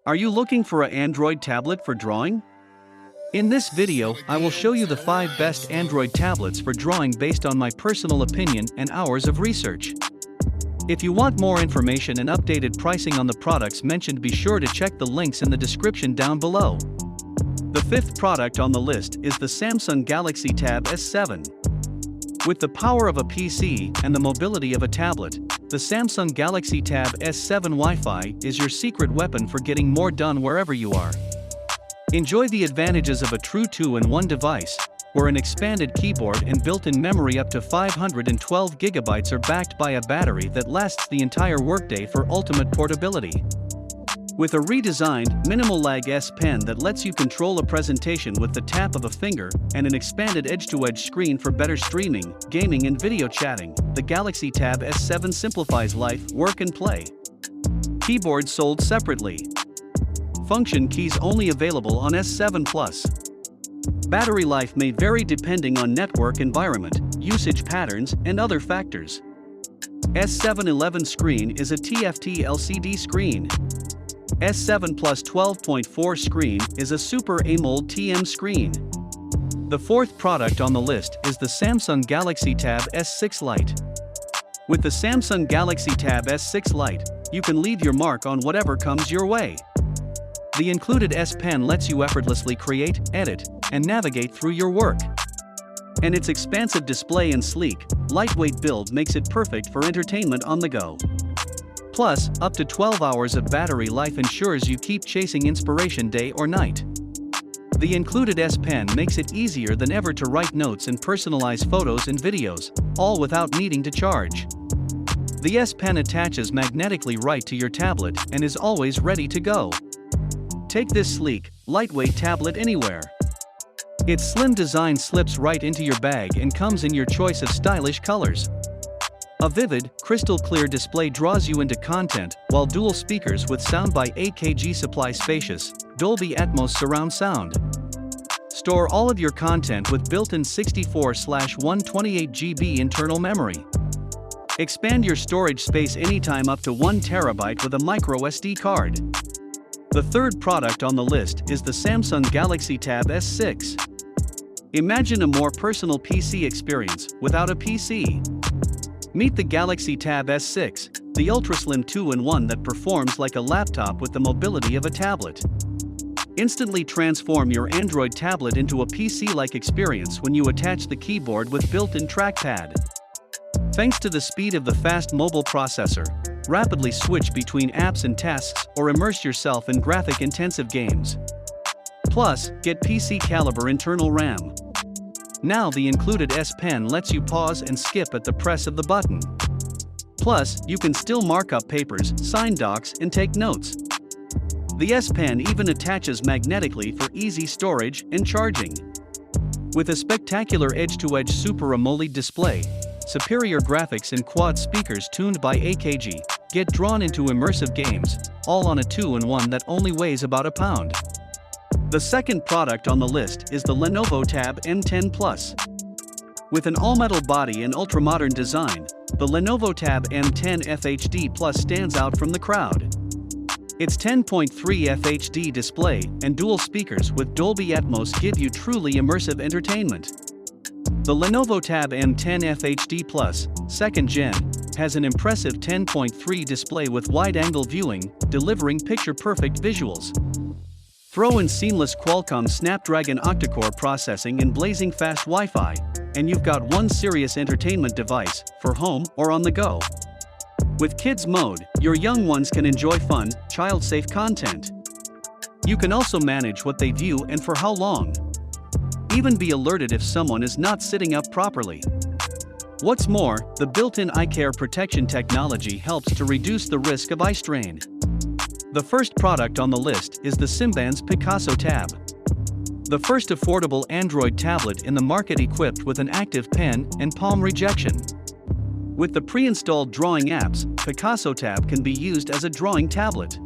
Are you looking for an Android tablet for drawing? In this video, I will show you the 5 best Android tablets for drawing based on my personal opinion and hours of research. If you want more information and updated pricing on the products mentioned, be sure to check the links in the description down below. The 5th product on the list is the Samsung Galaxy Tab S7. With the power of a PC and the mobility of a tablet, the Samsung Galaxy Tab S7 Wi-Fi is your secret weapon for getting more done wherever you are. Enjoy the advantages of a true 2-in-1 device, where an expanded keyboard and built-in memory up to 512 GB are backed by a battery that lasts the entire workday for ultimate portability. With a redesigned, minimal-lag S Pen that lets you control a presentation with the tap of a finger and an expanded edge-to-edge screen for better streaming, gaming and video chatting, the Galaxy Tab S7 simplifies life, work and play. Keyboard sold separately. Function keys only available on S7 Plus. Battery life may vary depending on network environment, usage patterns, and other factors. S711 screen is a TFT LCD screen. S7 Plus 12.4 screen is a Super AMOLED TM screen. The 4th product on the list is the Samsung Galaxy Tab S6 Lite. With the Samsung Galaxy Tab S6 Lite, you can leave your mark on whatever comes your way. The included S Pen lets you effortlessly create, edit, and navigate through your work. And its expansive display and sleek, lightweight build makes it perfect for entertainment on the go. Plus, up to 12 hours of battery life ensures you keep chasing inspiration day or night. The included S Pen makes it easier than ever to write notes and personalize photos and videos, all without needing to charge. The S Pen attaches magnetically right to your tablet and is always ready to go. Take this sleek, lightweight tablet anywhere. Its slim design slips right into your bag and comes in your choice of stylish colors. A vivid, crystal clear display draws you into content, while dual speakers with sound by AKG supply spacious, Dolby Atmos surround sound. Store all of your content with built-in 64/128 GB internal memory. Expand your storage space anytime up to 1 TB with a micro SD card. The 3rd product on the list is the Samsung Galaxy Tab S6. Imagine a more personal PC experience without a PC. Meet the Galaxy Tab S6, the ultra-slim 2-in-1 that performs like a laptop with the mobility of a tablet. Instantly transform your Android tablet into a PC-like experience when you attach the keyboard with built-in trackpad. Thanks to the speed of the fast mobile processor, rapidly switch between apps and tasks or immerse yourself in graphic-intensive games. Plus, get PC-caliber internal RAM. Now the included S Pen lets you pause and skip at the press of the button. Plus, you can still mark up papers, sign docs, and take notes. The S Pen even attaches magnetically for easy storage and charging. With a spectacular edge-to-edge Super AMOLED display, superior graphics and quad speakers tuned by AKG, get drawn into immersive games, all on a 2-in-1 that only weighs about a pound. The 2nd product on the list is the Lenovo Tab M10 Plus. With an all-metal body and ultra-modern design, the Lenovo Tab M10 FHD Plus stands out from the crowd. Its 10.3 FHD display and dual speakers with Dolby Atmos give you truly immersive entertainment. The Lenovo Tab M10 FHD Plus, 2nd Gen, has an impressive 10.3 display with wide-angle viewing, delivering picture-perfect visuals. Throw in seamless Qualcomm Snapdragon octa-core processing and blazing fast Wi-Fi, and you've got one serious entertainment device, for home or on the go. With Kids Mode, your young ones can enjoy fun, child-safe content. You can also manage what they view and for how long. Even be alerted if someone is not sitting up properly. What's more, the built-in eye care protection technology helps to reduce the risk of eye strain. The 1st product on the list is the Simbans Picasso Tab. The first affordable Android tablet in the market equipped with an active pen and palm rejection. With the pre-installed drawing apps, Picasso Tab can be used as a drawing tablet.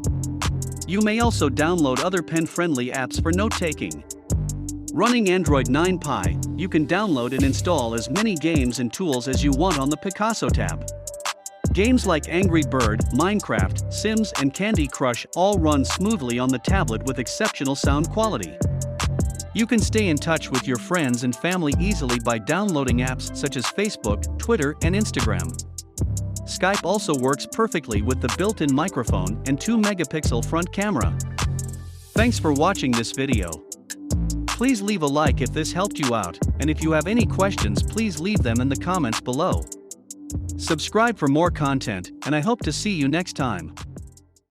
You may also download other pen-friendly apps for note-taking. Running Android 9 Pie, you can download and install as many games and tools as you want on the Picasso Tab. Games like Angry Bird, Minecraft, Sims and Candy Crush all run smoothly on the tablet with exceptional sound quality. You can stay in touch with your friends and family easily by downloading apps such as Facebook, Twitter and Instagram. Skype also works perfectly with the built-in microphone and 2-megapixel front camera. Thanks for watching this video. Please leave a like if this helped you out, and if you have any questions please leave them in the comments below. Subscribe for more content, and I hope to see you next time.